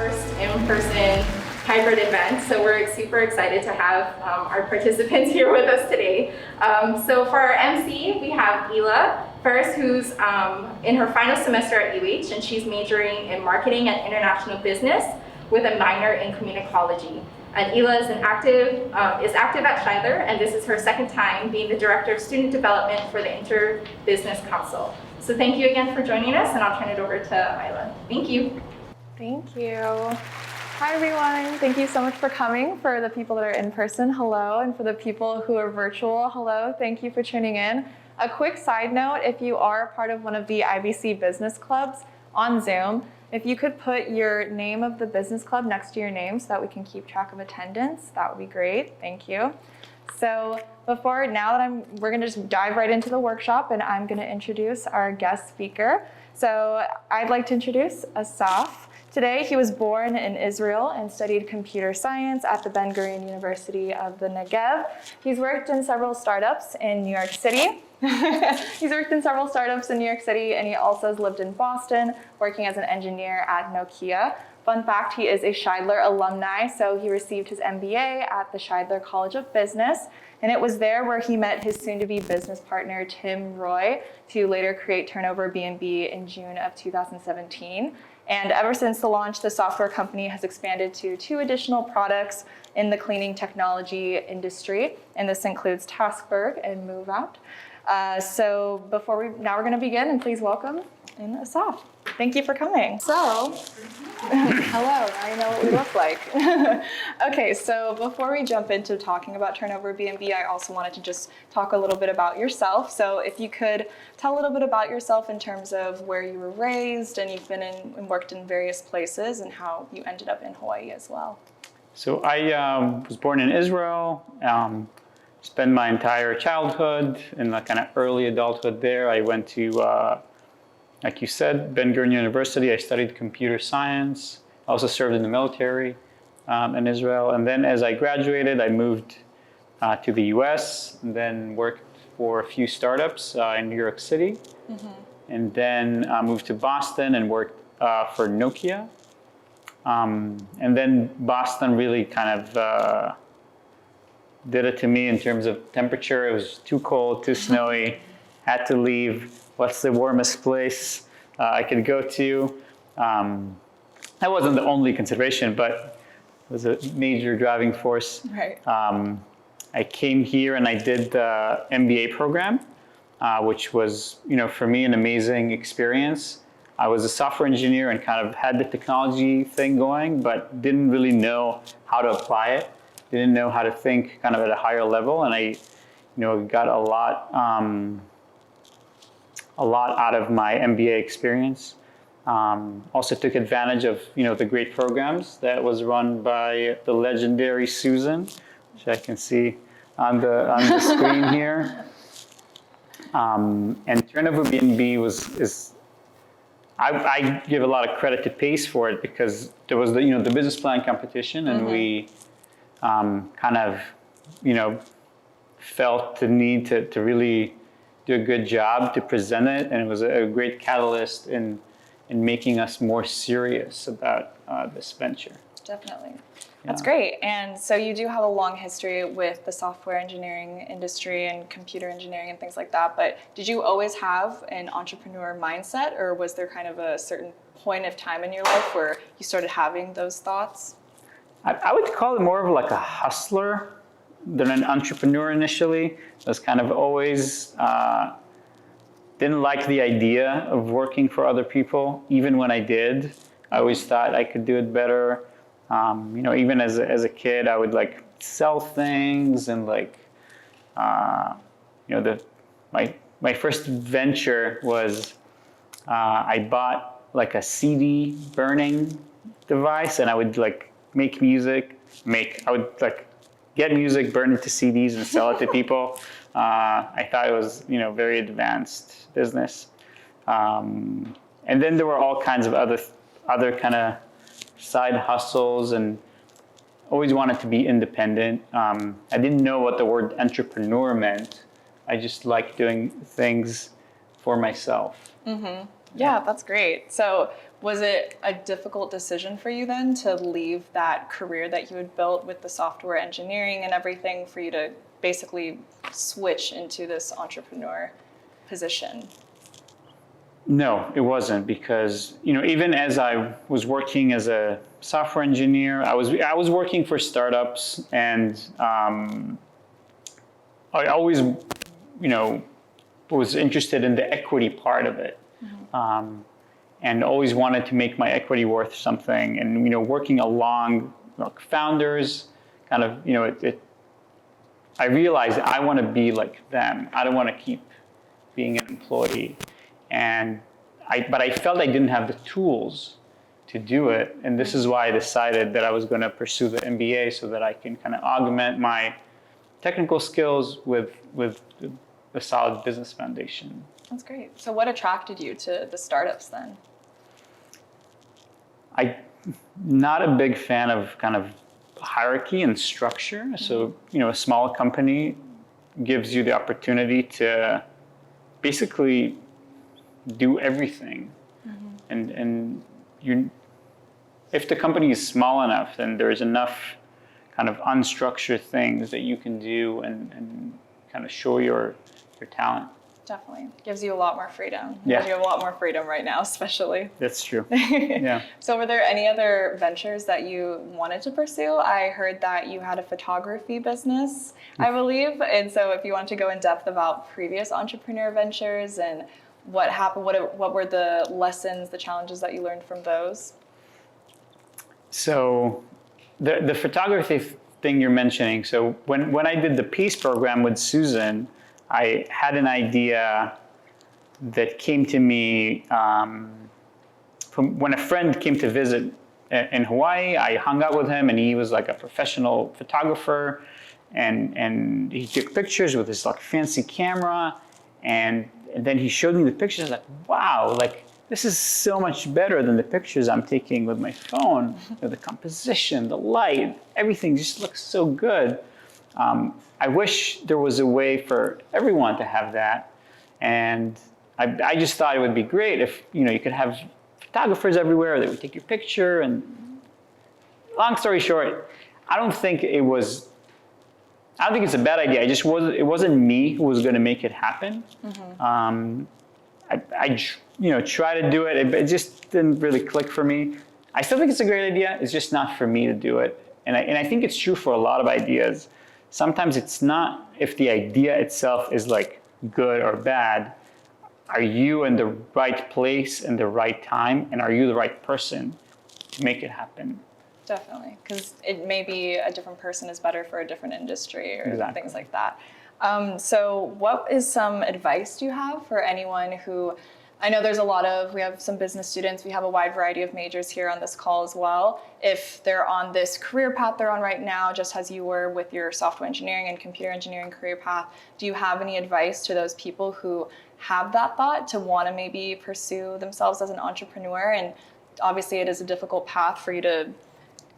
first in-person hybrid event, so we're super excited to have our participants here with us today. So for our MC, we have Ela first, who's in her final semester at UH, and she's majoring in marketing and international business with a minor in communicology. And Ela is active at Shidler, and this is her second time being the Director of Student Development for the Inter-Business Council. So thank you again for joining us, and I'll turn it over to Ela. Thank you. Thank you. Hi, everyone. Thank you so much for coming. For the people that are in person, hello. And for the people who are virtual, hello. Thank you for tuning in. A quick side note, if you are part of one of the IBC business clubs on Zoom, if you could put your name of the business club next to your name so that we can keep track of attendance, that would be great. Thank you. So we're gonna just dive right into the workshop, and I'm gonna introduce our guest speaker. So I'd like to introduce Assaf. Today, he was born in Israel and studied computer science at the Ben-Gurion University of the Negev. He's worked in several startups in New York City. And he also has lived in Boston, working as an engineer at Nokia. Fun fact, he is a Shidler alumni, so he received his MBA at the Shidler College of Business, and it was there where he met his soon-to-be business partner, Tim Roy, to later create TurnoverBnB in June of 2017. And ever since the launch, the software company has expanded to 2 additional products in the cleaning technology industry, and this includes Taskbird and MoveOut. Now we're going to begin, and please welcome in Assaf. Thank you for coming. So, hello, now you know what we look like. Okay, so before we jump into talking about TurnoverBnB, I also wanted to just talk a little bit about yourself. So if you could tell a little bit about yourself in terms of where you were raised, and you've been in and worked in various places, and how you ended up in Hawaii as well. So I was born in Israel, spent my entire childhood and kind of early adulthood there. I went to like you said, Ben-Gurion University. I studied computer science. I also served in the military in Israel. And then as I graduated, I moved to the US and then worked for a few startups in New York City. Mm-hmm. And then moved to Boston and worked for Nokia. And then Boston really kind of did it to me in terms of temperature. It was too cold, too snowy, had to leave. What's the warmest place I could go to? That wasn't the only consideration, but it was a major driving force. Right. I came here and I did the MBA program, which was, for me, an amazing experience. I was a software engineer and kind of had the technology thing going, but didn't really know how to apply it. Didn't know how to think kind of at a higher level, and I, got a lot out of my MBA experience. Also took advantage of, the great programs that was run by the legendary Susan, which I can see on the screen here. And TurnoverBnB I give a lot of credit to PACE for it, because there was the business plan competition, and mm-hmm. we kind of, felt the need to really do a good job to present it, and it was a great catalyst in making us more serious about this venture. Definitely. That's great. And so you do have a long history with the software engineering industry and computer engineering and things like that, but did you always have an entrepreneur mindset, or was there kind of a certain point of time in your life where you started having those thoughts? I would call it more of like a hustler than an entrepreneur initially. I was kind of always didn't like the idea of working for other people. Even when I did, I always thought I could do it better. Even as a kid, I would like sell things and my first venture was I bought like a CD burning device, and I would make music. I would get music, burn it to CDs, and sell it to people. I thought it was very advanced business. And then there were all kinds of other kind of side hustles, and always wanted to be independent. I didn't know what the word entrepreneur meant. I just liked doing things for myself. Mm-hmm. Yeah, that's great. So Was it a difficult decision for you then to leave that career that you had built with the software engineering and everything for you to basically switch into this entrepreneur position? No, it wasn't, because even as I was working as a software engineer, I was working for startups, and I always was interested in the equity part of it. And always wanted to make my equity worth something. And working along founders, kind of I realized I want to be like them. I don't want to keep being an employee. But I felt I didn't have the tools to do it, and this is why I decided that I was going to pursue the MBA, so that I can kind of augment my technical skills with a solid business foundation. That's great. So what attracted you to the startups then? I'm not a big fan of kind of hierarchy and structure. So, a small company gives you the opportunity to basically do everything. And if the company is small enough, then there's enough kind of unstructured things that you can do and kind of show your talent. Definitely. Gives you a lot more freedom. Yeah. You have a lot more freedom right now, especially. That's true. Yeah. So were there any other ventures that you wanted to pursue? I heard that you had a photography business, I believe. And so if you want to go in depth about previous entrepreneur ventures and what happened, what were the lessons, the challenges that you learned from those? So the photography thing you're mentioning, so when I did the Peace program with Susan, I had an idea that came to me from when a friend came to visit in Hawaii. I hung out with him, and he was like a professional photographer, and he took pictures with his like fancy camera, and then he showed me the pictures. I was like, wow, like this is so much better than the pictures I'm taking with my phone. The composition, the light, everything just looks so good. I wish there was a way for everyone to have that, and I just thought it would be great if you could have photographers everywhere that would take your picture. And long story short, I don't think it's a bad idea. It wasn't me who was going to make it happen. I tried to do it. It just didn't really click for me. I still think it's a great idea. It's just not for me to do it, and I think it's true for a lot of ideas. Sometimes it's not if the idea itself is like good or bad. Are you in the right place in the right time, and are you the right person to make it happen? Definitely, because it may be a different person is better for a different industry or Exactly. things like that. So what is some advice do you have for anyone who, I know we have some business students, we have a wide variety of majors here on this call as well. If they're on this career path they're on right now, just as you were with your software engineering and computer engineering career path, do you have any advice to those people who have that thought to want to maybe pursue themselves as an entrepreneur? And obviously it is a difficult path for you to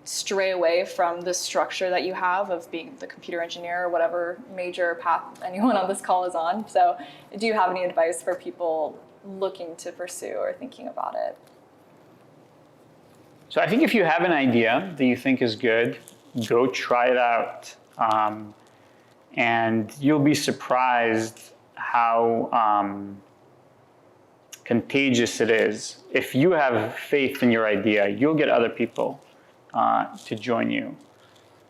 stray away from the structure that you have of being the computer engineer or whatever major path anyone on this call is on. So do you have any advice for people looking to pursue or thinking about it? So I think if you have an idea that you think is good, go try it out. And you'll be surprised how contagious it is. If you have faith in your idea, you'll get other people to join you.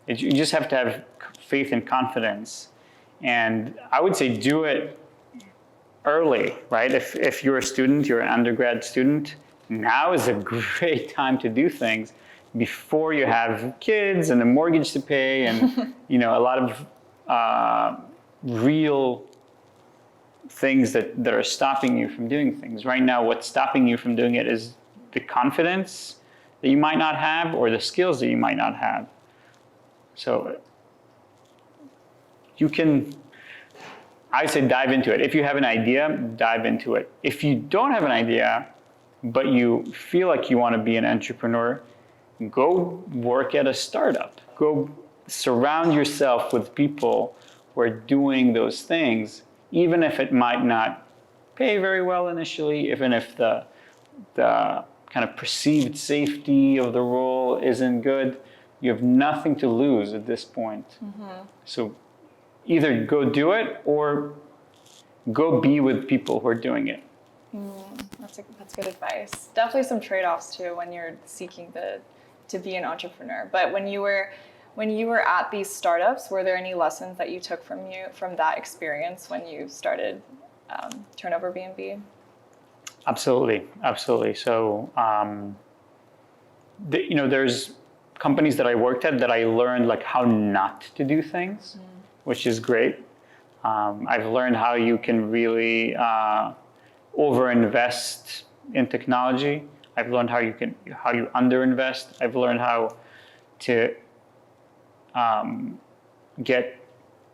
You just have to have faith and confidence. And I would say do it early, right? If you're a student, you're an undergrad student, now is a great time to do things before you have kids and a mortgage to pay and a lot of real things that are stopping you from doing things. Right now, what's stopping you from doing it is the confidence that you might not have or the skills that you might not have. So I say dive into it. If you have an idea, dive into it. If you don't have an idea, but you feel like you want to be an entrepreneur, go work at a startup. Go surround yourself with people who are doing those things, even if it might not pay very well initially, even if the kind of perceived safety of the role isn't good, you have nothing to lose at this point. So either go do it or go be with people who are doing it. That's good advice. Definitely some trade-offs too when you're seeking to be an entrepreneur. But when you were at these startups, were there any lessons that you took from that experience when you started TurnoverBnB? Absolutely. So, there's companies that I worked at that I learned like how not to do things, which is great. I've learned how you can really overinvest in technology. I've learned how you underinvest. I've learned how to get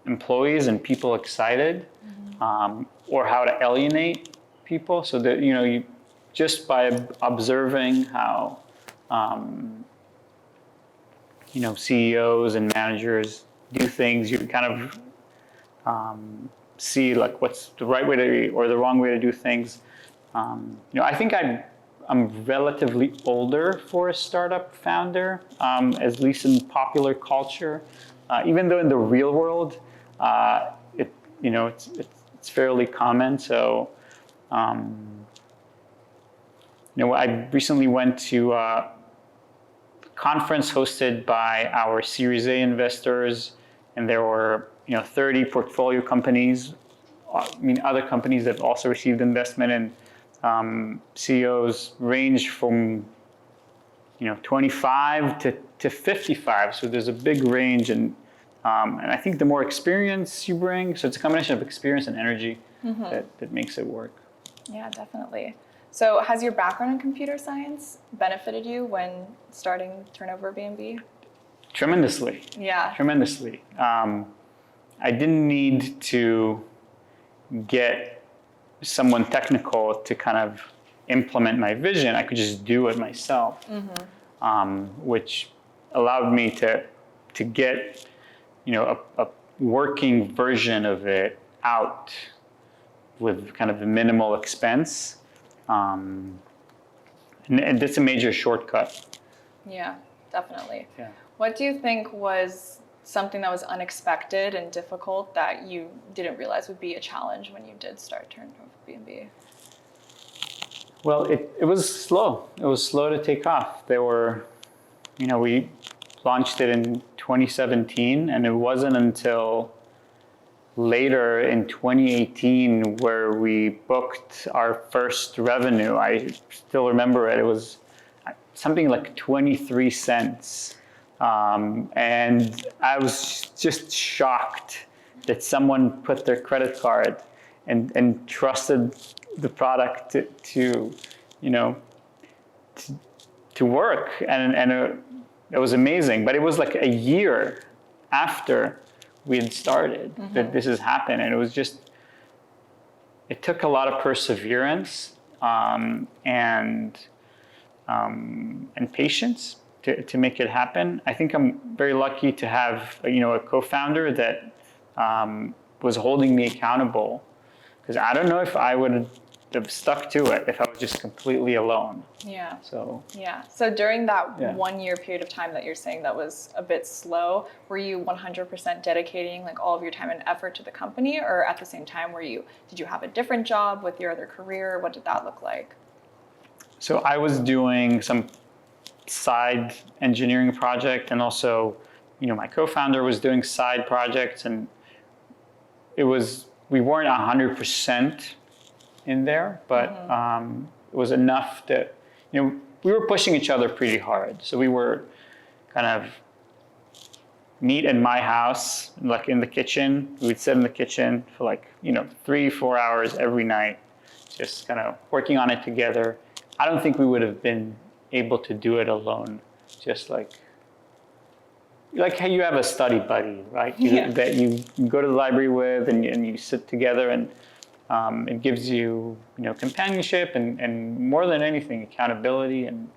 employees and people excited, or how to alienate people. So that you just by observing how CEOs and managers do things, you kind of see like what's the right way to or the wrong way to do things. I think I'm relatively older for a startup founder, at least in popular culture. Even though in the real world, it's fairly common. So, I recently went to a conference hosted by our Series A investors, and there were 30 portfolio companies. Other companies that also received investment, and CEOs range from 25 to 55. So there's a big range, and I think the more experience you bring, so it's a combination of experience and energy that makes it work. Yeah, definitely. So has your background in computer science benefited you when starting TurnoverBnB? Tremendously. Yeah. Tremendously. I didn't need to get someone technical to kind of implement my vision. I could just do it myself, which allowed me to get a working version of it out with kind of the minimal expense. And that's a major shortcut. Yeah, definitely. Yeah. What do you think was something that was unexpected and difficult that you didn't realize would be a challenge when you did start TurnoverBnB? Well, it was slow. It was slow to take off. There were, we launched it in 2017, and it wasn't until later in 2018 where we booked our first revenue. I still remember it. It was something like 23 cents. And I was just shocked that someone put their credit card and trusted the product to work. And it was amazing. But it was like a year after we had started that this has happened. And it was just, it took a lot of perseverance and patience to make it happen. I think I'm very lucky to have a co-founder that was holding me accountable, because I don't know if I would have stuck to it if I was just completely alone. Yeah. So During that 1 year period of time that you're saying that was a bit slow, were you 100% dedicating like all of your time and effort to the company, or at the same time did you have a different job with your other career? What did that look like? So I was doing some side engineering project, and also, my co-founder was doing side projects, and we weren't 100% in there, but it was enough that, we were pushing each other pretty hard. So we were kind of meet in my house, like in the kitchen. We would sit in the kitchen for 3-4 hours every night, just kind of working on it together. I don't think we would have been able to do it alone. Just like how you have a study buddy, right? That you go to the library with, and you sit together, and it gives you, companionship and more than anything, accountability, and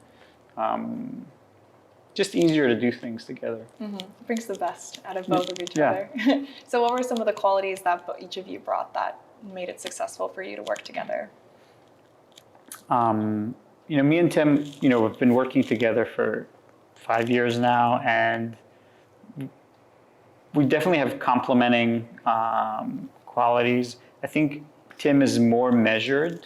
just easier to do things together. It brings the best out of both of each other. So what were some of the qualities that each of you brought that made it successful for you to work together? me and Tim, have been working together for 5 years now, and we definitely have complementing qualities. I think Tim is more measured.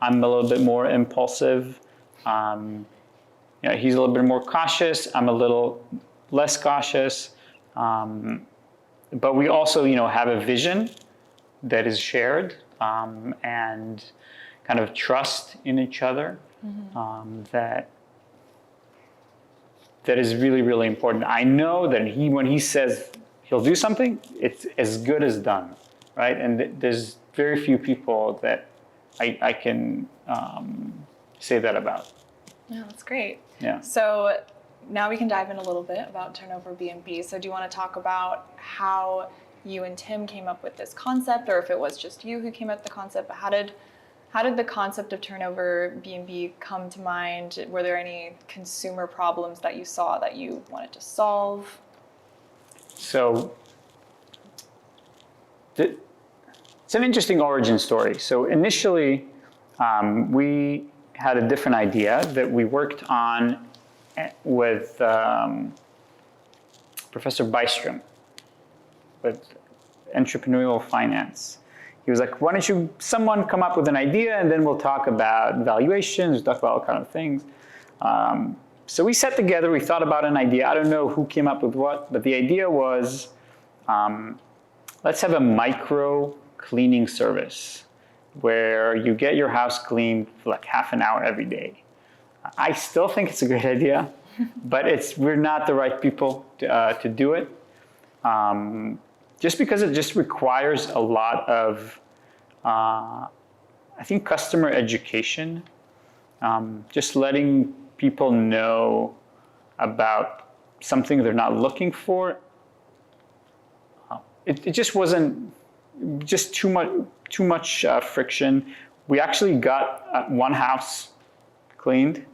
I'm a little bit more impulsive. He's a little bit more cautious. I'm a little less cautious. But we also, have a vision that is shared, and kind of trust in each other. That is really, really important. I know that when he says he'll do something, it's as good as done, right? And there's very few people that I can say that about. Yeah, that's great. Yeah. So now we can dive in a little bit about TurnoverBnB. So do you want to talk about how you and Tim came up with this concept, or if it was just you who came up with the concept? But how did the concept of TurnoverBnB come to mind? Were there any consumer problems that you saw that you wanted to solve? So it's an interesting origin story. So initially, we had a different idea that we worked on with Professor Bystrom with Entrepreneurial Finance. He was like, why don't someone come up with an idea, and then we'll talk about valuations, talk about all kind of things. So we sat together, we thought about an idea. I don't know who came up with what, but the idea was, let's have a micro cleaning service where you get your house cleaned for like half an hour every day. I still think it's a great idea, but we're not the right people to do it. Just because it just requires a lot of, I think, customer education, just letting people know about something they're not looking for. It just wasn't, just too much friction. We actually got one house cleaned,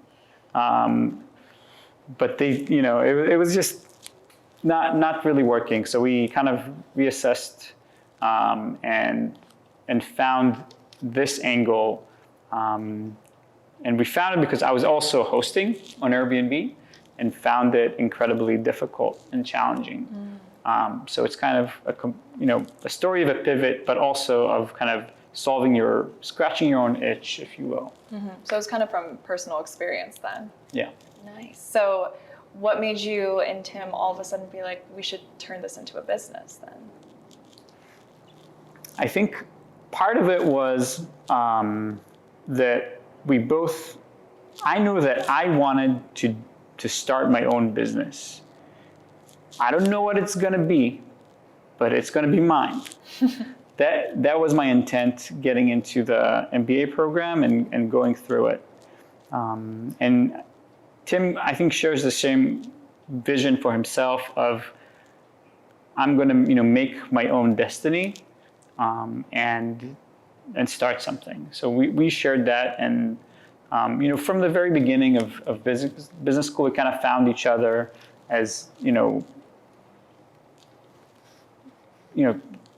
but it was just not really working. So we kind of reassessed and found this angle. And we found it because I was also hosting on Airbnb and found it incredibly difficult and challenging. So it's kind of a story of a pivot, but also of kind of scratching your own itch, if you will. So it's kind of from personal experience then. Yeah. Nice. So what made you and Tim all of a sudden be like, we should turn this into a business then? I think part of it was that I knew that I wanted to start my own business. I don't know what it's going to be, but it's going to be mine. That was my intent getting into the MBA program and going through it. And Tim, I think, shares the same vision for himself of, I'm going to make my own destiny and start something. So we shared that, and from the very beginning of business school, we kind of found each other as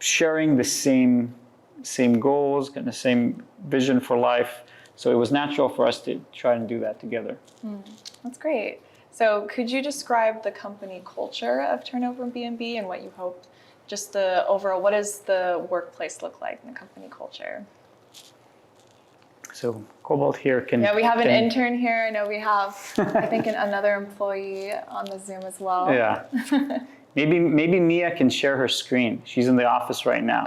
sharing the same goals and the same vision for life. So it was natural for us to try and do that together. That's great. So could you describe the company culture of TurnoverBnB and what you hope, just the overall, what does the workplace look like in the company culture? So Cobalt here can... Yeah, we have an intern here. I know we have, I think, another employee on the Zoom as well. Yeah. Maybe Mia can share her screen. She's in the office right now.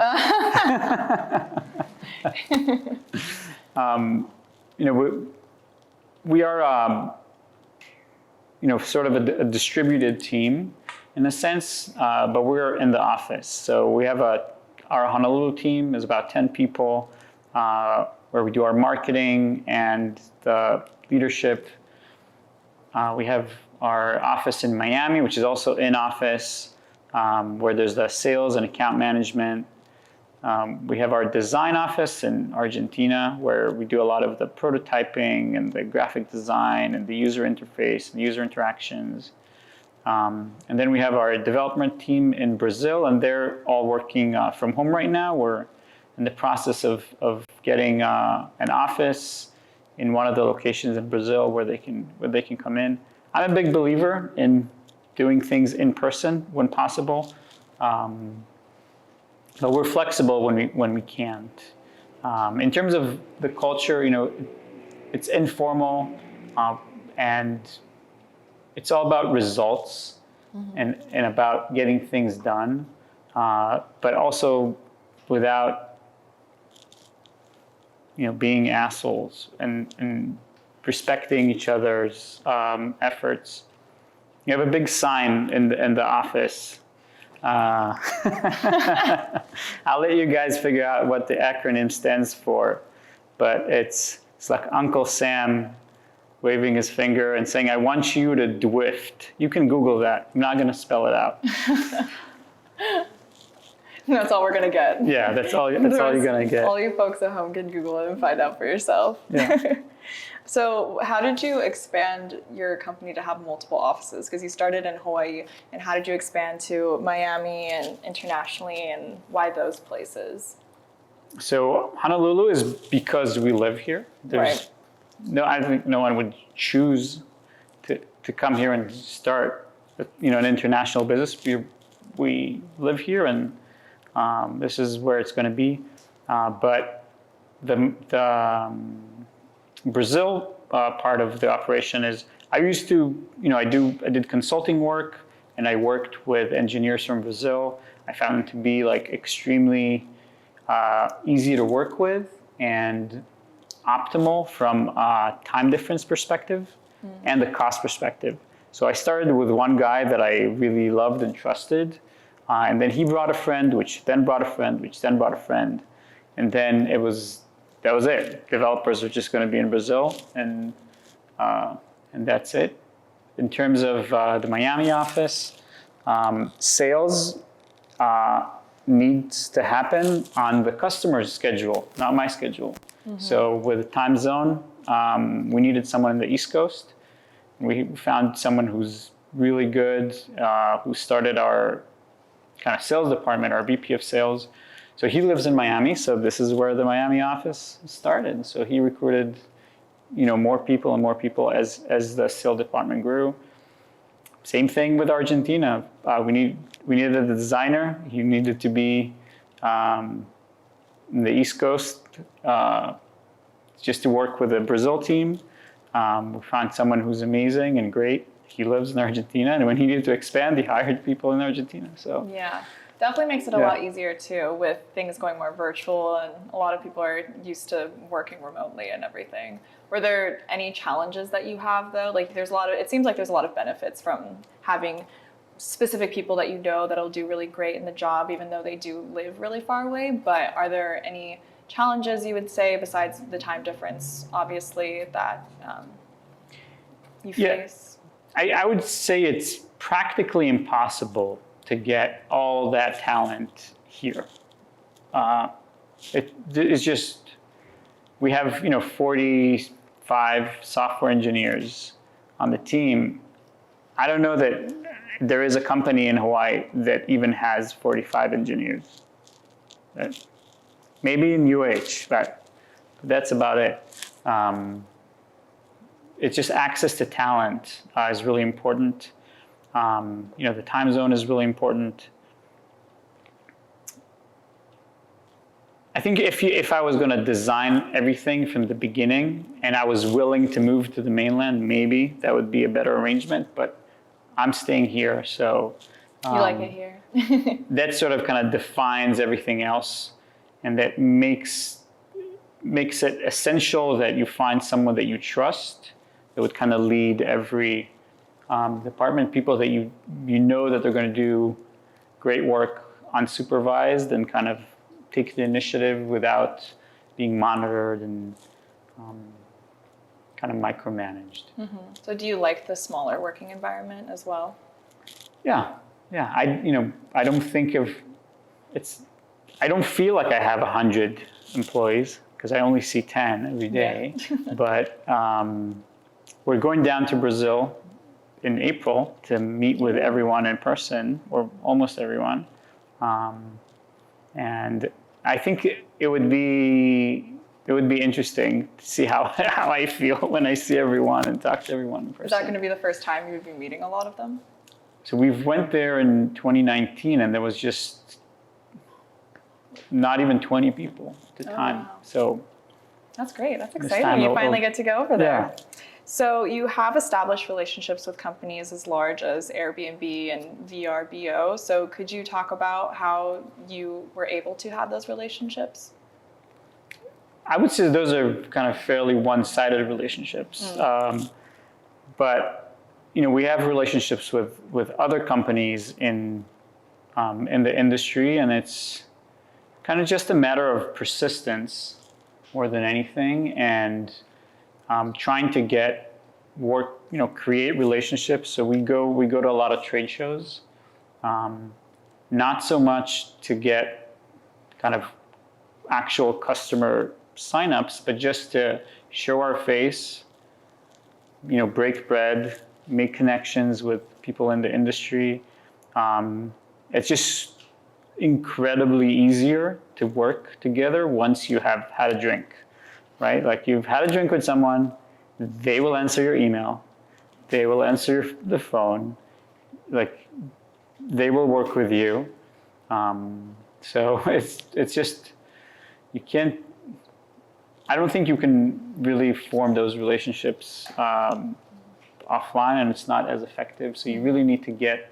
We are, sort of a distributed team in a sense, but we're in the office. So we have our Honolulu team is about 10 people, where we do our marketing and the leadership. We have our office in Miami, which is also in office, where there's the sales and account management. We have our design office in Argentina, where we do a lot of the prototyping and the graphic design and the user interface and user interactions. And then we have our development team in Brazil, and they're all working from home right now. We're in the process of getting an office in one of the locations in Brazil where they can come in. I'm a big believer in doing things in person when possible, but we're flexible when we can't. In terms of the culture, it's informal, and it's all about results and about getting things done, but also without being assholes and respecting each other's efforts. You have a big sign in the office. I'll let you guys figure out what the acronym stands for, but it's like Uncle Sam waving his finger and saying, "I want you to Dwift." You can Google that. I'm not going to spell it out. That's all we're going to get. Yeah, that's all you're going to get. All you folks at home can Google it and find out for yourself. Yeah. So how did you expand your company to have multiple offices? Because you started in Hawaii, and how did you expand to Miami and internationally, and why those places? So Honolulu is because we live here. Right. I think no one would choose to come here and start an international business. We live here, and this is where it's going to be. But the Brazil part of the operation is, I used to, I did consulting work, and I worked with engineers from Brazil. I found them to be extremely easy to work with and optimal from a time difference perspective and the cost perspective. So I started with one guy that I really loved and trusted, and then he brought a friend, which then brought a friend, which then brought a friend, and then that was it. Developers are just going to be in Brazil, and that's it. In terms of the Miami office, sales needs to happen on the customer's schedule, not my schedule. So with the time zone, we needed someone in the East Coast. We found someone who's really good, who started our kind of sales department, our VP of sales. So he lives in Miami, so this is where the Miami office started. So he recruited, more people and more people as the sales department grew. Same thing with Argentina. We needed a designer. He needed to be in the East Coast just to work with the Brazil team. We found someone who's amazing and great. He lives in Argentina, and when he needed to expand, he hired people in Argentina. So yeah. Definitely makes it a lot easier too, with things going more virtual, and a lot of people are used to working remotely and everything. Were there any challenges that you have though? It seems like there's a lot of benefits from having specific people that that'll do really great in the job, even though they do live really far away. But are there any challenges you would say, besides the time difference, obviously, that you face? I would say it's practically impossible to get all that talent here. It's just, we have 45 software engineers on the team. I don't know that there is a company in Hawaii that even has 45 engineers. Maybe in UH, but that's about it. It's just access to talent is really important. The time zone is really important. I think if I was going to design everything from the beginning and I was willing to move to the mainland, maybe that would be a better arrangement, but I'm staying here, so... you like it here? That sort of kind of defines everything else, and that makes it essential that you find someone that you trust, that would kind of lead every department, people that you know that they're going to do great work unsupervised and kind of take the initiative without being monitored and kind of micromanaged. Mm-hmm. So do you like the smaller working environment as well? Yeah. I don't feel like I have 100 employees because I only see 10 every day. Yeah. But we're going down to Brazil in April to meet with everyone in person, or almost everyone. And I think it would be it would be interesting to see how I feel when I see everyone and talk to everyone in person. Is that going to be the first time you would be meeting a lot of them? So we went there in 2019, and there was just not even 20 people at the time. Wow. So that's great. That's this exciting. time You finally get to go over there. Yeah. So you have established relationships with companies as large as Airbnb and VRBO. So could you talk about how you were able to have those relationships? I would say those are kind of fairly one-sided relationships. But we have relationships with other companies in the industry, and it's kind of just a matter of persistence more than anything, and trying to create relationships. So we go to a lot of trade shows, not so much to get kind of actual customer signups, but just to show our face, break bread, make connections with people in the industry. It's just incredibly easier to work together once you have had a drink, right? Like, you've had a drink with someone, they will answer your email, they will answer the phone, like, they will work with you. So it's just, I don't think you can really form those relationships offline, and it's not as effective. So you really need to get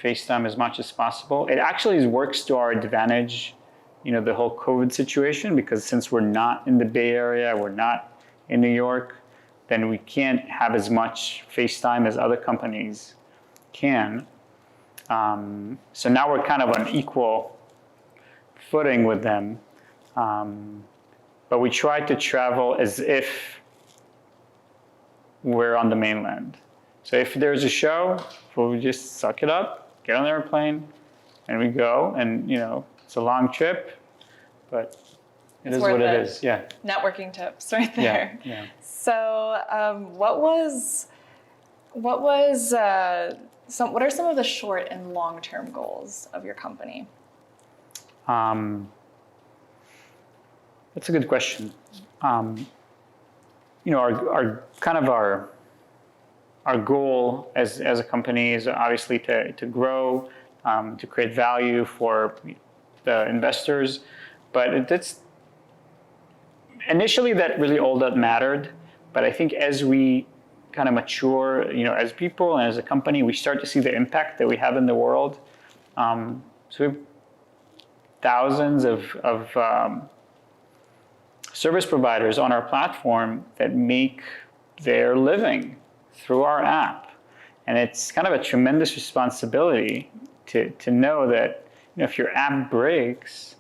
FaceTime as much as possible. It actually works to our advantage, the whole COVID situation, because since we're not in the Bay Area, we're not in New York, then we can't have as much FaceTime as other companies can. So now we're kind of on equal footing with them. But we try to travel as if we're on the mainland. So if there's a show, we'll just suck it up, get on the airplane, and we go. And it's a long trip, but it is what it is. Yeah. Networking tips right there. Yeah. So what are some of the short and long-term goals of your company? That's a good question. Our goal as a company is obviously to grow, to create value for the investors, but that's initially that really all that mattered. But I think as we kind of mature, as people and as a company, we start to see the impact that we have in the world. So we have thousands of service providers on our platform that make their living through our app. And it's kind of a tremendous responsibility to know that if your app breaks,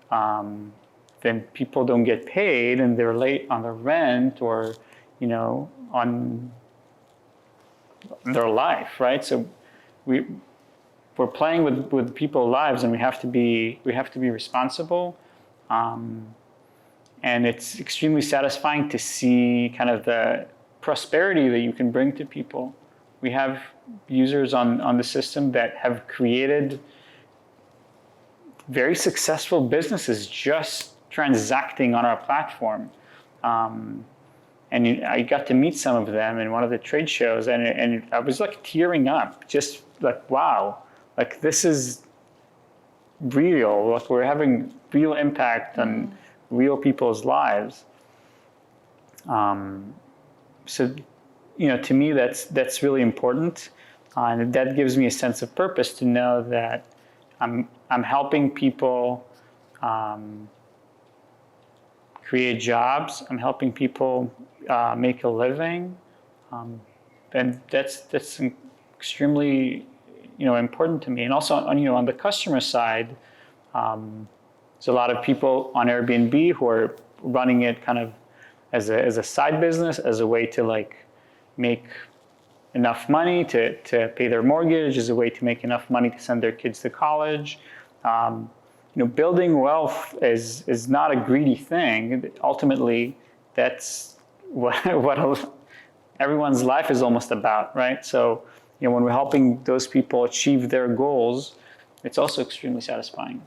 then people don't get paid and they're late on their rent or on their life, right? So we're playing with people's lives, and we have to be responsible. And it's extremely satisfying to see kind of the prosperity that you can bring to people. We have users on the system that have created very successful businesses just transacting on our platform. And I got to meet some of them in one of the trade shows, and I was like tearing up, just like, wow, like this is real. Like, we're having real impact on real people's lives. So, to me, that's really important, and that gives me a sense of purpose to know that I'm helping people create jobs. I'm helping people make a living, and that's extremely important to me. And also on the customer side, there's a lot of people on Airbnb who are running it kind of as a side business, as a way to make enough money to pay their mortgage, as a way to make enough money to send their kids to college. Building wealth is not a greedy thing. Ultimately, that's what everyone's life is almost about, right? So, when we're helping those people achieve their goals, it's also extremely satisfying.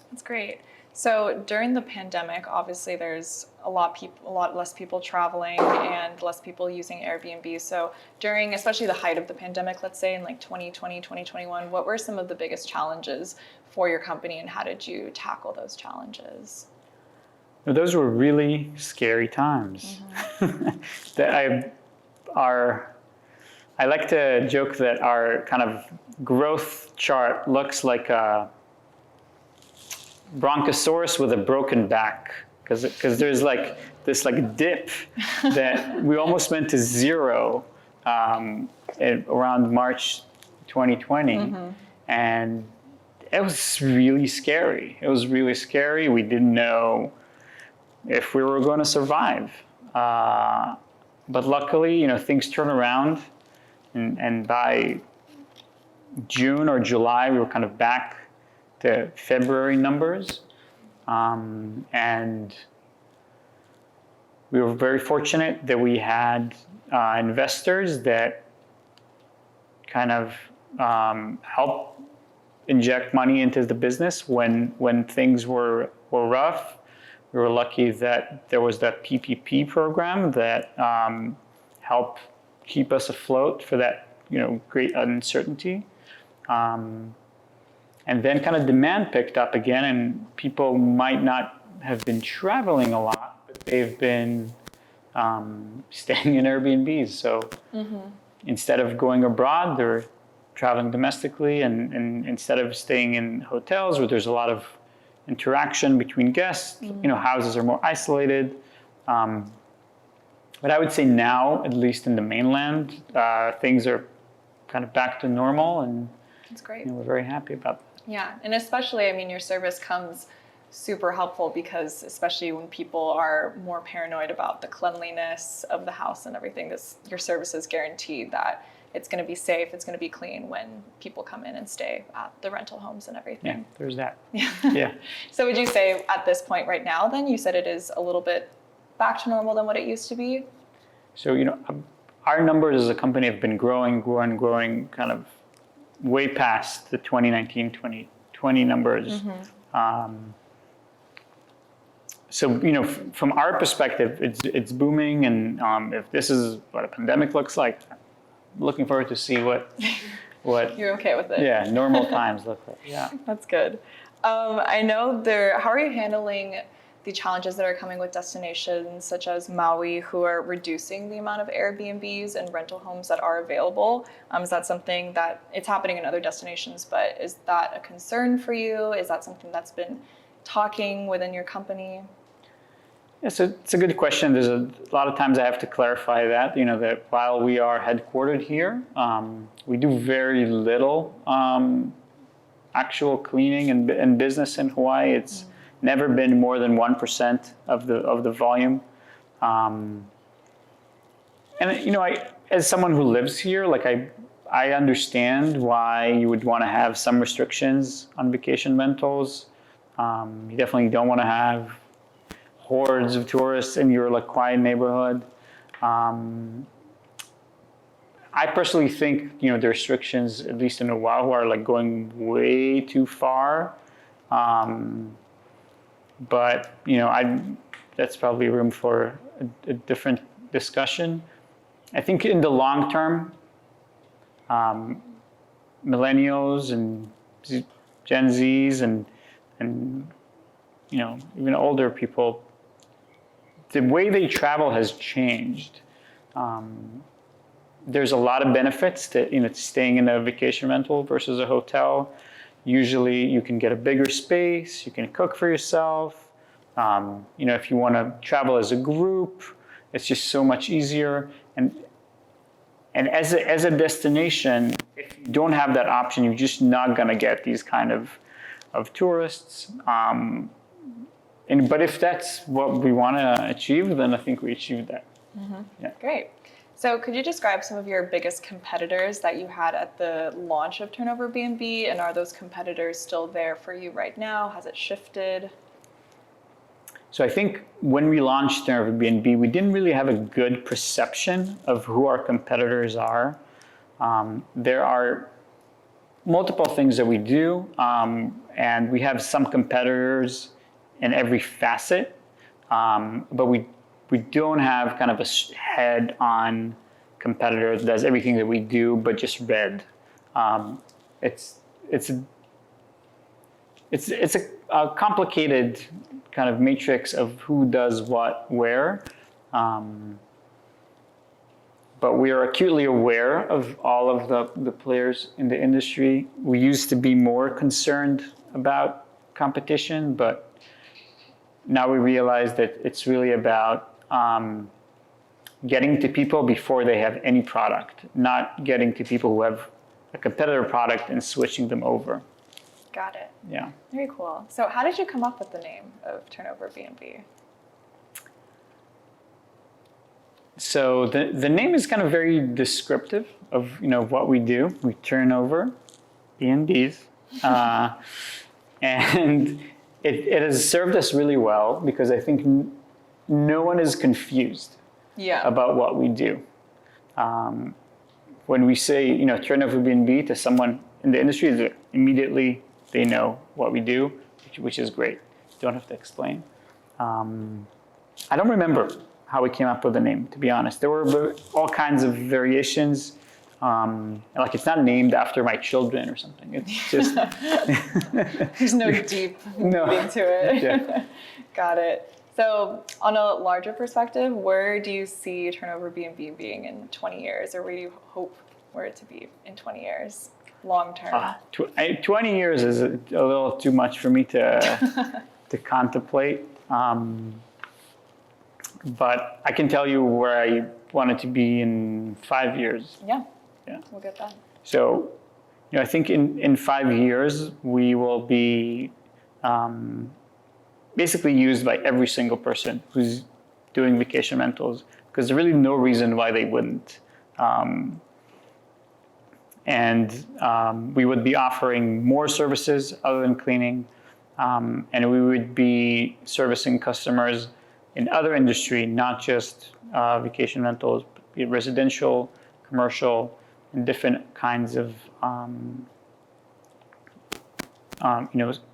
That's great. So during the pandemic, obviously there's a lot less people traveling and less people using Airbnb. So during, especially the height of the pandemic, let's say in like 2020, 2021, what were some of the biggest challenges for your company and how did you tackle those challenges? Those were really scary times. That I like to joke that our kind of growth chart looks like a bronchosaurus with a broken back, because there's like this like dip that we almost went to zero around March 2020, and it was really scary. It was really scary. We didn't know if we were going to survive, but luckily, things turned around, and by June or July, we were kind of back to February numbers, and we were very fortunate that we had investors that kind of helped inject money into the business when things were rough. We were lucky that there was that PPP program that helped keep us afloat for that great uncertainty. And then kind of demand picked up again, and people might not have been traveling a lot, but they've been staying in Airbnbs. So instead of going abroad, they're traveling domestically, and instead of staying in hotels where there's a lot of interaction between guests, houses are more isolated. But I would say now, at least in the mainland, things are kind of back to normal, and that's great. We're very happy about that. Yeah, and especially, your service comes super helpful because especially when people are more paranoid about the cleanliness of the house and everything, your service is guaranteed that it's going to be safe, it's going to be clean when people come in and stay at the rental homes and everything. Yeah, there's that. Yeah. So would you say at this point right now, then, you said it is a little bit back to normal than what it used to be? So, our numbers as a company have been growing kind of way past the 2019, 2020 numbers. So, from our perspective, it's booming, and if this is what a pandemic looks like, looking forward to see what You're okay with it. Yeah, normal times look like. Yeah. That's good. I know how are you handling the challenges that are coming with destinations such as Maui, who are reducing the amount of Airbnbs and rental homes that are available? Is that something that it's happening in other destinations, but is that a concern for you? Is that something that's been talking within your company? Yeah, so it's a good question. There's a lot of times I have to clarify that, that while we are headquartered here, we do very little actual cleaning and business in Hawaii. It's never been more than 1% of the volume. And as someone who lives here, I understand why you would want to have some restrictions on vacation rentals. You definitely don't want to have hordes of tourists in your quiet neighborhood. I personally think the restrictions, at least in Oahu, are going way too far. But that's probably room for a different discussion. I think in the long term, millennials and Gen Zs and even older people, the way they travel has changed. There's a lot of benefits to staying in a vacation rental versus a hotel. Usually you can get a bigger space, you can cook for yourself. If you want to travel as a group, it's just so much easier. And as a destination, if you don't have that option, you're just not going to get these kind of tourists. But if that's what we want to achieve, then I think we achieved that. Yeah. Great. So could you describe some of your biggest competitors that you had at the launch of TurnoverBnB, and are those competitors still there for you right now? Has it shifted? So I think when we launched TurnoverBnB, we didn't really have a good perception of who our competitors are. There are multiple things that we do, and we have some competitors in every facet, but we don't have kind of a head-on competitor that does everything that we do, but just red. It's a complicated kind of matrix of who does what where. But we are acutely aware of all of the players in the industry. We used to be more concerned about competition, but now we realize that it's really about getting to people before they have any product, not getting to people who have a competitor product and switching them over. Got it. Yeah. Very cool. So how did you come up with the name of TurnoverBnB? So the name is kind of very descriptive of what we do. We turn over B&Bs, and it has served us really well because I think no one is confused about what we do. When we say TurnoverBnB to someone in the industry, immediately they know what we do, which is great. Don't have to explain. I don't remember how we came up with the name, to be honest. There were all kinds of variations. Like it's not named after my children or something. It's just there's no deep meaning to it. Yeah. Got it. So on a larger perspective, where do you see TurnoverBnB being in 20 years, or where do you hope for it to be in 20 years, long term? 20 years is a little too much for me to contemplate. But I can tell you where I want it to be in 5 years. Yeah. We'll get that. So, I think in 5 years, we will be basically used by every single person who's doing vacation rentals, because there's really no reason why they wouldn't. We would be offering more services other than cleaning, and we would be servicing customers in other industry, not just vacation rentals, but be it residential, commercial, and different kinds of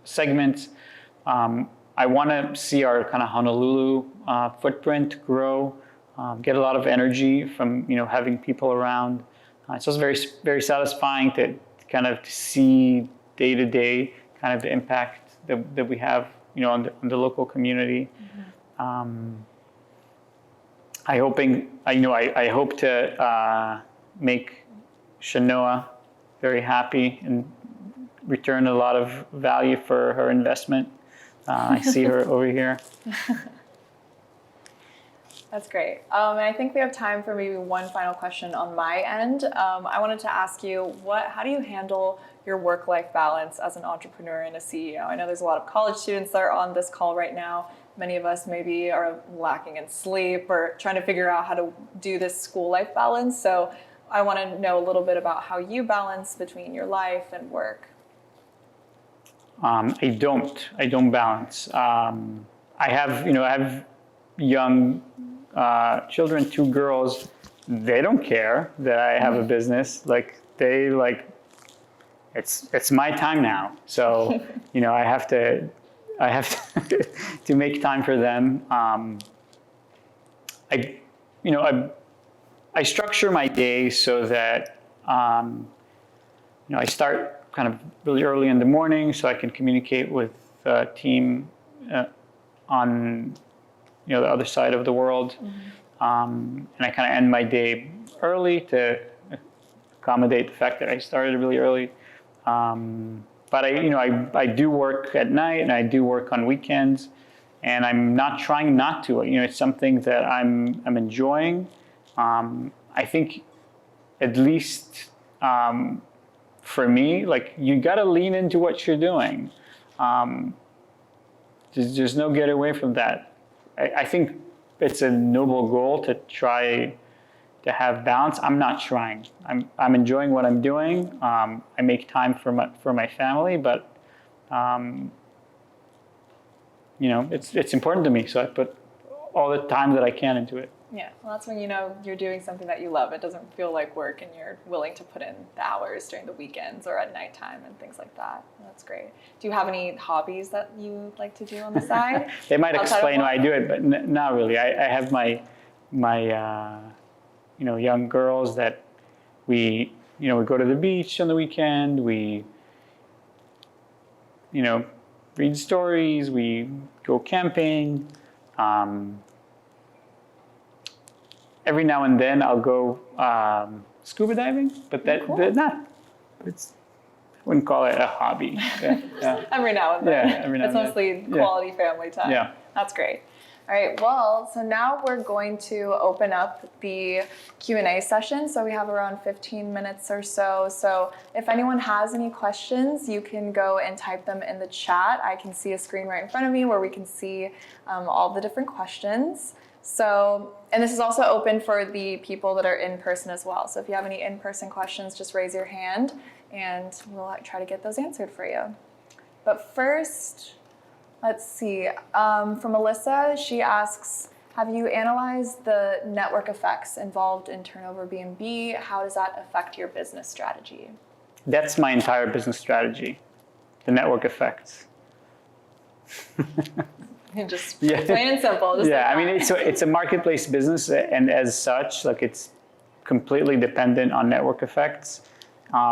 segments. I want to see our kind of Honolulu footprint grow, get a lot of energy from having people around. It's also very, very satisfying to kind of see day to day kind of the impact that we have on the local community. Mm-hmm. I hope to make Shanoa very happy and return a lot of value for her investment. I see her over here. That's great. And I think we have time for maybe one final question on my end. I wanted to ask you, how do you handle your work-life balance as an entrepreneur and a CEO? I know there's a lot of college students that are on this call right now. Many of us maybe are lacking in sleep or trying to figure out how to do this school-life balance. So I want to know a little bit about how you balance between your life and work. I don't balance. I have young children, 2 girls. They don't care that I have a business. It's my time now. So, I have to to make time for them. I structure my day so that I start kind of really early in the morning so I can communicate with the team on the other side of the world. Mm-hmm. And I kind of end my day early to accommodate the fact that I started really early. But I do work at night and I do work on weekends, and I'm not trying not to. It's something that I'm enjoying. I think at least for me, you got to lean into what you're doing. There's no get away from that. I think it's a noble goal to try to have balance. I'm not trying. I'm enjoying what I'm doing. I make time for my family, but it's important to me. So I put all the time that I can into it. Yeah, well, that's when you know you're doing something that you love. It doesn't feel like work, and you're willing to put in the hours during the weekends or at nighttime and things like that. That's great. Do you have any hobbies that you like to do on the side? They might outside of explain why I work? do it, but not really. I have my young girls that we go to the beach on the weekend. We read stories. We go camping. Every now and then I'll go scuba diving, but I wouldn't call it a hobby. Yeah. Every now and then. Yeah, every now It's and then. mostly Yeah. quality family time. Yeah. That's great. All right, well, so now we're going to open up the Q&A session. So we have around 15 minutes or so. So if anyone has any questions, you can go and type them in the chat. I can see a screen right in front of me where we can see all the different questions. So, and this is also open for the people that are in person as well. So if you have any in-person questions, just raise your hand and we'll try to get those answered for you. But first, let's see, from Melissa, she asks, have you analyzed the network effects involved in TurnoverBnB? How does that affect your business strategy? That's my entire business strategy, the network effects. Just Yeah. plain and simple. Just Yeah, like I mean, it's a marketplace business, and as such, like it's completely dependent on network effects.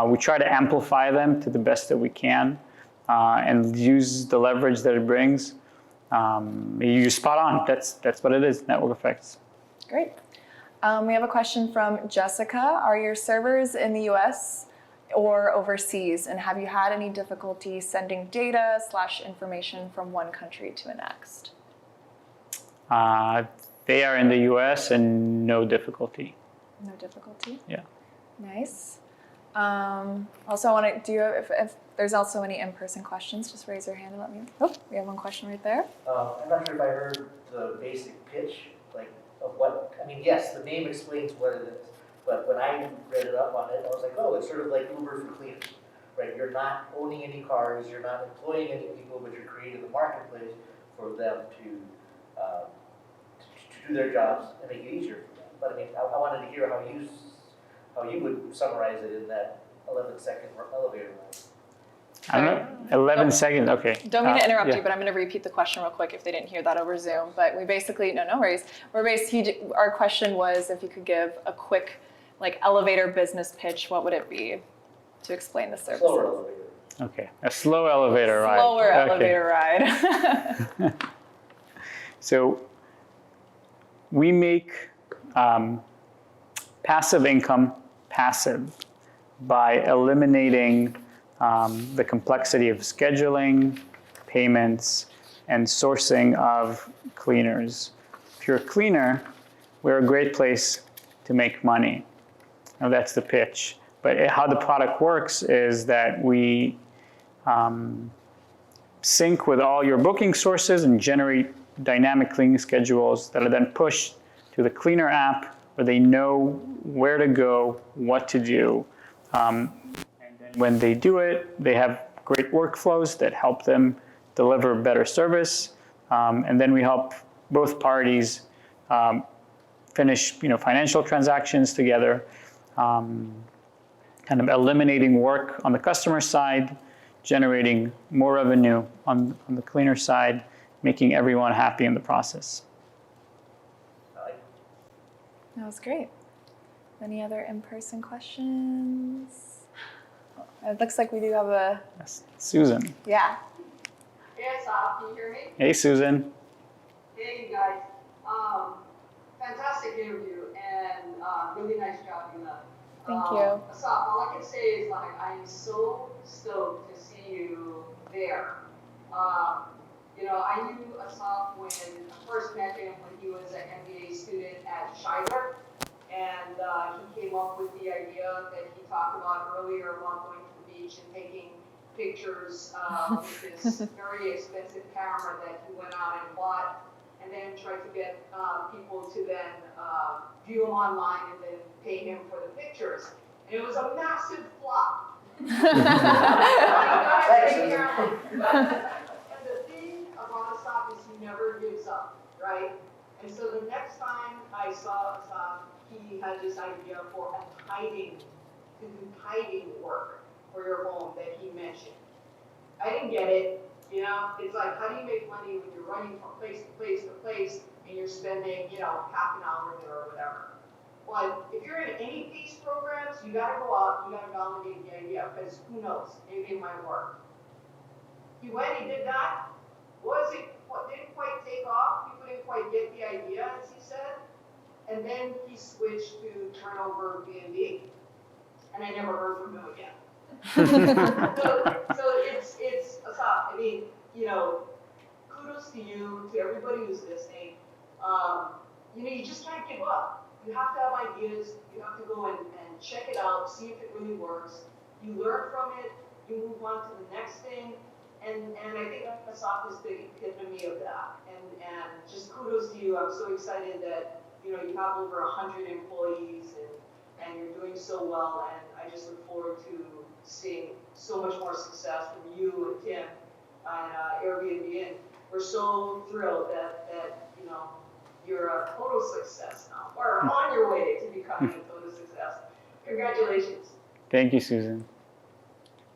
We try to amplify them to the best that we can, and use the leverage that it brings. You're spot on. That's what it is, network effects. Great. We have a question from Jessica. Are your servers in the US or overseas? And have you had any difficulty sending data / information from one country to the next? They are in the US and no difficulty. No difficulty? Yeah. Nice. Also, I want to, if there's also any in-person questions, just raise your hand and let me know. Oh, we have one question right there. I'm not sure if I heard the basic pitch, of what, yes, the name explains what it is, but when I read it up on it, I was like, oh, it's sort of like Uber for cleaners, right? You're not owning any cars, you're not employing any people, but you're creating the marketplace for them to do their jobs and make it easier for them. But I wanted to hear how you would summarize it in that 11-second elevator ride. I don't know, 11 seconds, okay. Don't mean to interrupt yeah. you, but I'm going to repeat the question real quick if they didn't hear that over Zoom. But we basically, no worries. Our question was if you could give a quick elevator business pitch, what would it be to explain the services? Slower elevator. Okay, a slow elevator ride. Slower Okay. elevator ride. So we make passive income passive by eliminating the complexity of scheduling, payments, and sourcing of cleaners. If you're a cleaner, we're a great place to make money. Now that's the pitch. But how the product works is that we sync with all your booking sources and generate dynamic cleaning schedules that are then pushed to the cleaner app where they know where to go, what to do. And then when they do it, they have great workflows that help them deliver better service. And then we help both parties finish financial transactions together, kind of eliminating work on the customer side, generating more revenue on the cleaner side, making everyone happy in the process. That was great. Any other in-person questions? It looks like we do have a... Yes. Susan. Yeah. Hey, Assaf, can you hear me? Hey, Susan. Hey, you guys. Fantastic interview and really nice job, Ina. Thank you. Assaf, all I can say is I am so stoked to see you there. I knew Assaf when I first met him when he was an MBA student at Shidler, and he came up with the idea that he talked about earlier about going to the beach and taking pictures with this very expensive camera that he went out and bought, and then tried to get people to then view him online and then pay him for the pictures. And it was a massive flop. And the thing about Assaf is he never gives up, right? And so the next time I saw Assaf, he had this idea for to do tiding work for your home that he mentioned. I didn't get it. It's like, how do you make money when you're running from place to place to place and you're spending, half an hour there or whatever? But if you're in any PACE programs, you gotta go out, you gotta validate the idea, because who knows, maybe it might work. He went, he did that. What didn't quite take off, people didn't quite get the idea, as he said. And then he switched to TurnoverBnB, and I never heard from him again. so it's Assaf. I mean, kudos to you, to everybody who's listening. You just can't give up. You have to have ideas. You have to go and check it out, see if it really works. You learn from it. You move on to the next thing. And I think Assaf is the epitome of that. And just kudos to you. I'm so excited that you have over 100 employees and you're doing so well. And I just look forward to seeing so much more success from you and Tim on Airbnb. And we're so thrilled that you're a total success now, or on your way to becoming a total success. Congratulations. Thank you, Susan.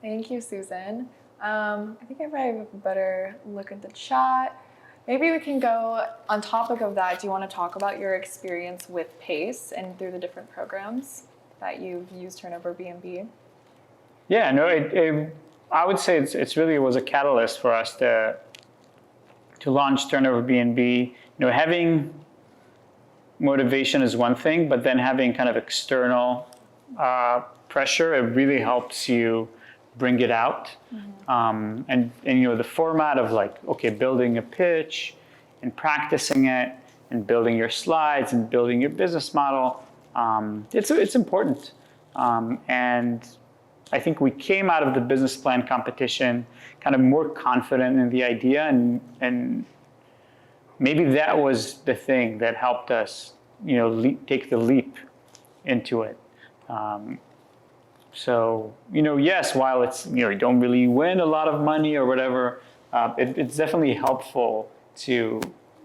Thank you, Susan. I think I probably have a better look at the chat. Maybe we can go on topic of that. Do you want to talk about your experience with PACE and through the different programs that you've used TurnoverBnB? Yeah, no, I would say it's really was a catalyst for us to launch TurnoverBnB. Having motivation is one thing, but then having kind of external pressure, it really helps you bring it out. Mm-hmm. And the format of building a pitch and practicing it and building your slides and building your business model, it's important. And I think we came out of the business plan competition kind of more confident in the idea, and maybe that was the thing that helped us, take the leap into it. So, yes, while it's, you don't really win a lot of money or whatever, it's definitely helpful to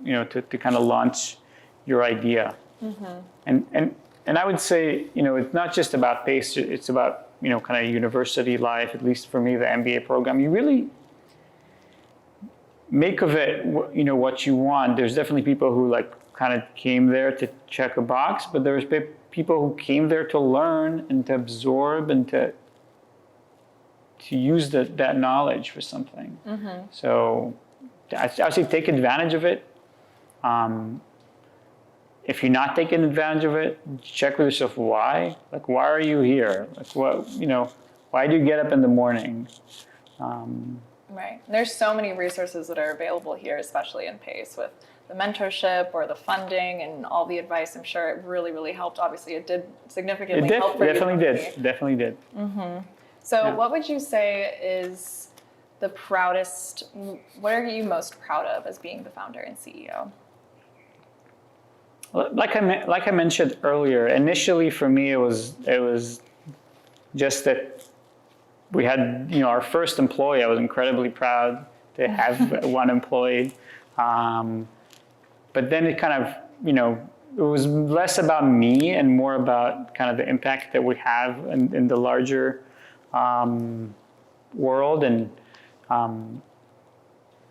kind of launch your idea. Mm-hmm. And I would say, it's not just about PACE, it's about, kind of university life, at least for me, the MBA program. You really make of it, what you want. There's definitely people who kind of came there to check a box, but there's people who came there to learn and to absorb and to use that knowledge for something. Mm-hmm. So I say take advantage of it. If you're not taking advantage of it, check with yourself why. Why are you here? Why do you get up in the morning? Right. There's so many resources that are available here, especially in PACE, with the mentorship or the funding and all the advice. I'm sure it really, really helped. Obviously, it did significantly help for you. Definitely did. Mm-hmm. So what would you say is the proudest, what are you most proud of as being the founder and CEO? Like I mentioned earlier, initially for me it was just that we had our first employee. I was incredibly proud to have one employee, but then it kind of it was less about me and more about kind of the impact that we have in the larger world, and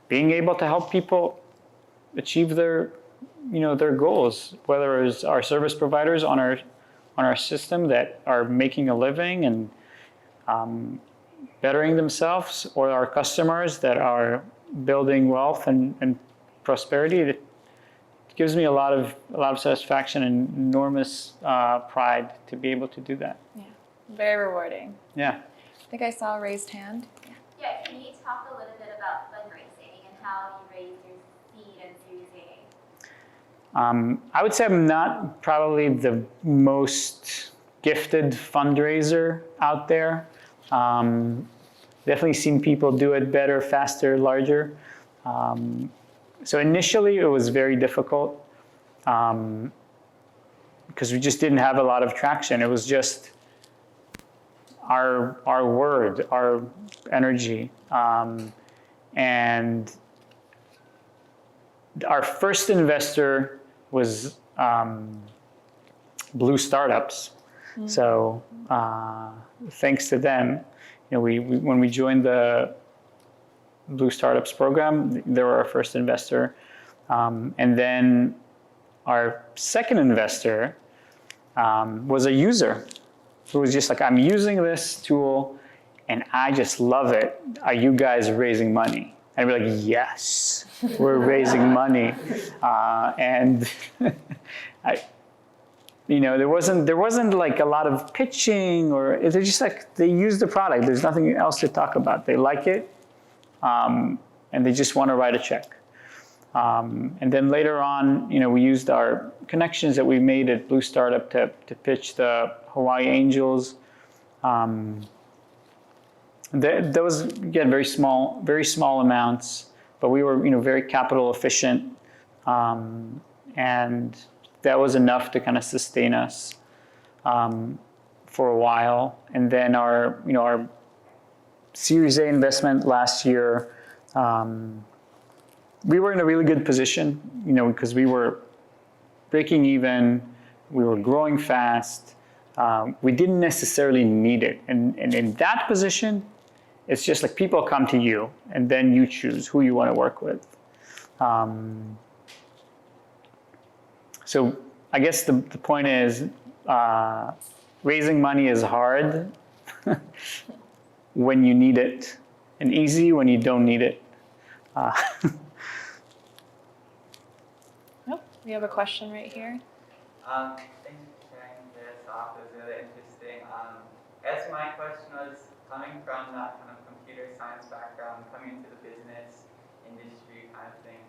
being able to help people achieve their goals, whether it's our service providers on our system that are making a living and bettering themselves, or our customers that are building wealth and prosperity. It gives me a lot of satisfaction and enormous pride to be able to do that. Yeah, very rewarding. Yeah. I think I saw a raised hand. Yeah, can you talk a little bit about fundraising and how you raised your seed and Series A? I would say I'm not probably the most gifted fundraiser out there. Definitely seen people do it better, faster, larger. So initially it was very difficult because we just didn't have a lot of traction. It was just our word, our energy. And our first investor was Blue Startups. So thanks to them, we when we joined the Blue Startups program, they were our first investor. And then our second investor was a user who was just like, I'm using this tool and I just love it. Are you guys raising money? And we're like, yes, we're raising money. And there wasn't like a lot of pitching, or they're just like, they use the product. There's nothing else to talk about. They like it, and they just want to write a check. And then later on, we used our connections that we made at Blue Startup to pitch the Hawaii Angels. That was, again, very small amounts, but we were, very capital efficient, and that was enough to kind of sustain us for a while. And then our Series A investment last year, we were in a really good position, because we were breaking even, we were growing fast, we didn't necessarily need it. And in that position, it's just like people come to you and then you choose who you want to work with. So I guess the point is, raising money is hard when you need it, and easy when you don't need it. We have a question right here. Thank you for sharing this off. It was really interesting. I guess my question was, coming from that kind of computer science background, coming into the business industry kind of thing,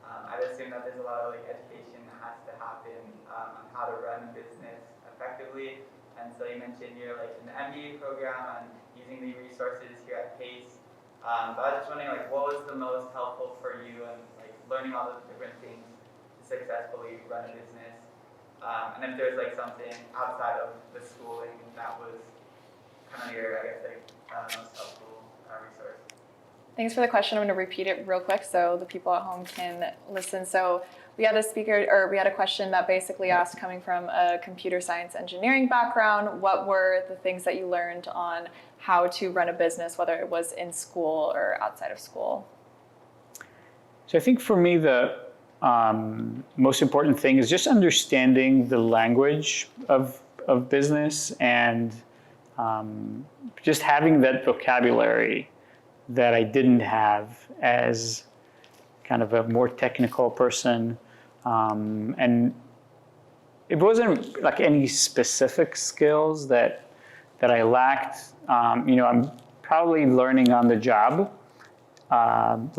I'd assume that there's a lot of education that has to happen on how to run a business effectively. And so you mentioned you're in the MBA program and using the resources here at PACE. But I was just wondering, what was the most helpful for you and learning all the different things to successfully run a business? And if there's something outside of the schooling that was kind of your, most helpful resource. Thanks for the question. I'm going to repeat it real quick so the people at home can listen. So we had a question that basically asked, coming from a computer science engineering background, what were the things that you learned on how to run a business, whether it was in school or outside of school? So I think for me, the most important thing is just understanding the language of business, and just having that vocabulary that I didn't have as kind of a more technical person. And it wasn't any specific skills that I lacked. I'm probably learning on the job. And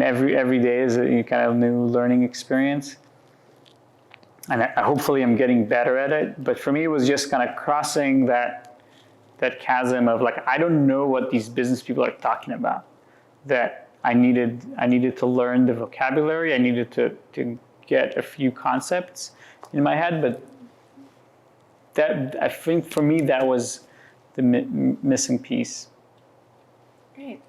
every day is a kind of new learning experience. And hopefully I'm getting better at it. But for me, it was just kind of crossing that chasm of I don't know what these business people are talking about. That I needed to learn the vocabulary. I needed to get a few concepts in my head. But that, I think for me, that was the missing piece. Great.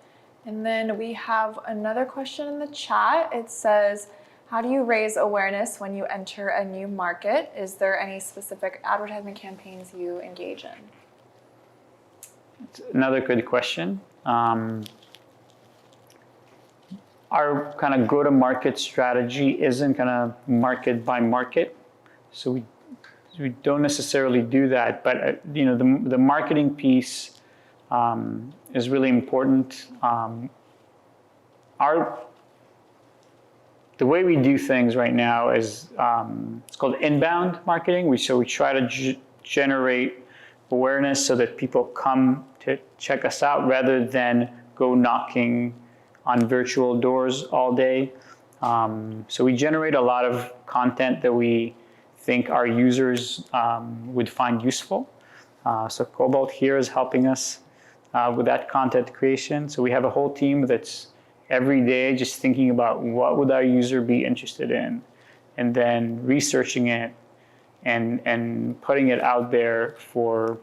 And then we have another question in the chat. It says, how do you raise awareness when you enter a new market? Is there any specific advertisement campaigns you engage in? It's another good question. Our kind of go-to-market strategy isn't kind of market by market, so we don't necessarily do that. But the marketing piece is really important. The way we do things right now is it's called inbound marketing. So we try to generate awareness so that people come to check us out rather than go knocking on virtual doors all day. So we generate a lot of content that we think our users would find useful. So Cobalt here is helping us with that content creation. So we have a whole team that's every day just thinking about what would our user be interested in, and then researching it and putting it out there for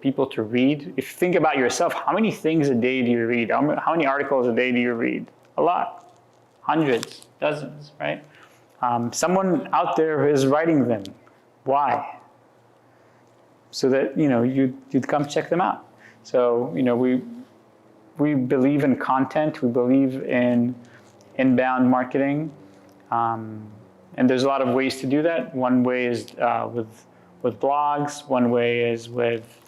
people to read. If you think about yourself, how many things a day do you read? How many articles a day do you read? A lot, hundreds. dozens, right? Someone out there is writing them. Why? So that, you'd come check them out. So, we believe in content, we believe in inbound marketing, and there's a lot of ways to do that. One way is with blogs, one way is with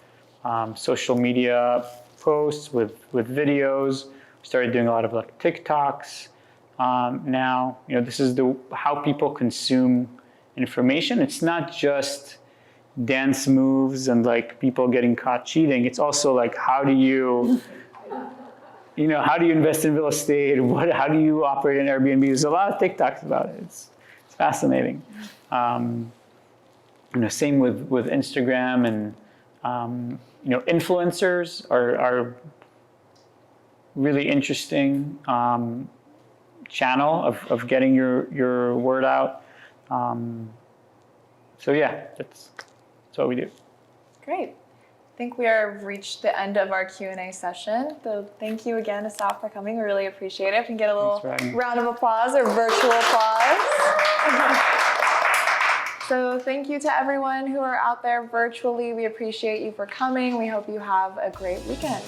social media posts, with videos. We started doing a lot of like TikToks. Now, this is how people consume information. It's not just dance moves and like people getting caught cheating. It's also like, how do you invest in real estate? How do you operate an Airbnb? There's a lot of TikToks about it. It's fascinating. Same with Instagram, and influencers are really interesting channel of getting your word out. So yeah, that's what we do. Great. I think we have reached the end of our Q&A session. So thank you again, Assaf, for coming. We really appreciate it. If we can get a little round of applause or virtual applause. So thank you to everyone who are out there virtually. We appreciate you for coming. We hope you have a great weekend.